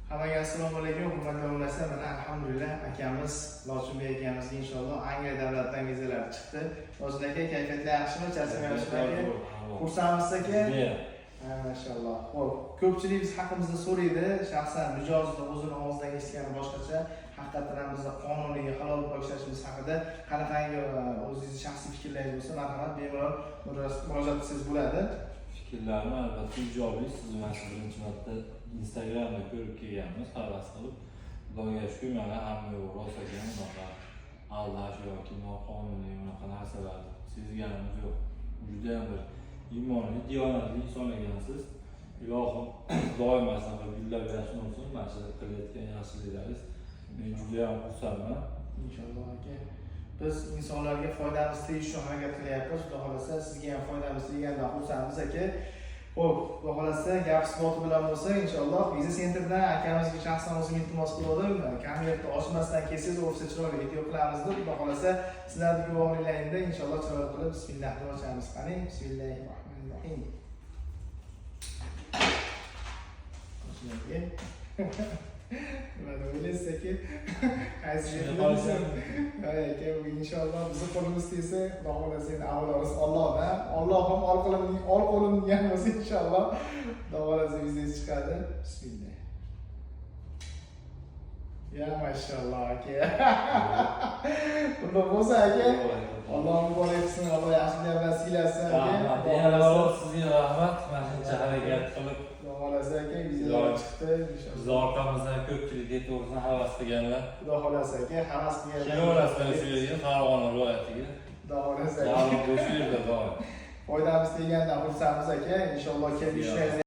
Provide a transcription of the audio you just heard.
Hammaga assalomu alaykum, hurmatli obunachilar. Mana alhamdulillah akamiz Lochinbek akamizga inshaalloh Angliya davlatidan vizalar chiqdi. Lochin aka, kayfiyatlar yaxshimi? Charchamayapsizmi aka? Xursandmisiz aka? Mashalloh. Xo'p, ko'pchilik biz haqimizda so'raydi. Shaxsan mijozda o'zini og'zidan eshitgani boshqacha, haqiqatan ham bizda qonuniy halol pok ishlashimiz haqida qanaqangi o'zingizni shaxsiy fikrlaringiz bo'lsa, marhamat bemalol murojaat qilsangiz bo'ladi. Fikrlarni albatta ijobiy. Sizni mana shu birinchi marta Instagramda ko'rib kelganmiz, havas qilib. Xudoga shukr, mana hamma yo'q rost ekan, unaqa aldash yoki noqonuniy unaqa narsalar sezganimiz yo'q. Juda ham bir iymonli, diyonatli inson ekansiz. Ilohim doim sanaqa gullab yashin olsin, mana shu qilayotgan yaxshiliklaringiz. Men juda ham xursandman. Inshaalloh aka. Biz insonlarga foydamiz tegishi uchun harakat qilyapmiz. Xudo xolasa sizga ham foydamiz tegandan xursandmiz aka. Xo'p, xudo xolasa gap isboti bilan bo'lsa, inshaalloh Viza Centerdan akamizga shaxsan o'zim iltimos qildim. Konvertni ochmasdan kelsangiz, o'rsa chiroyli video qilamiz deb, xudo xolasa sizlarning guvohliklaringizda inshaalloh chiroyli qilib bismillah deb ochamiz. Qani, bismillahirrohmanirrohim. Nima deysiz aka? Qaysi yerda? Aka, inshaalloh bizni qo'limiz tegsa, xudo xolasa endi avvalroq Allohdan, Allohim ol qo'lim degan bo'lsa inshaalloh xudo xolasa biznes chiqadi. Bismillah. Ya mashalloh aka. Bunday bo'lsa aka, Alloh muborak qilsin, Alloh yaxshiliklar bilan siylasin aka. Sizga rahmat, mana shuncha harakat qilib xolasa aka, vizalar chiqdi inshaalloh. Biz orqamizdan ko'pchilik yetovsini havas qilganlar. Xudo xolasa aka, havas qilganlar. Kelaverasizlar shu yerga, Farg'ona viloyatiga. Xudo xolasa aka. Javob shu yerda doim. Foydamiz teganda xursandmiz aka. Inshaalloh kelib ishlaymiz.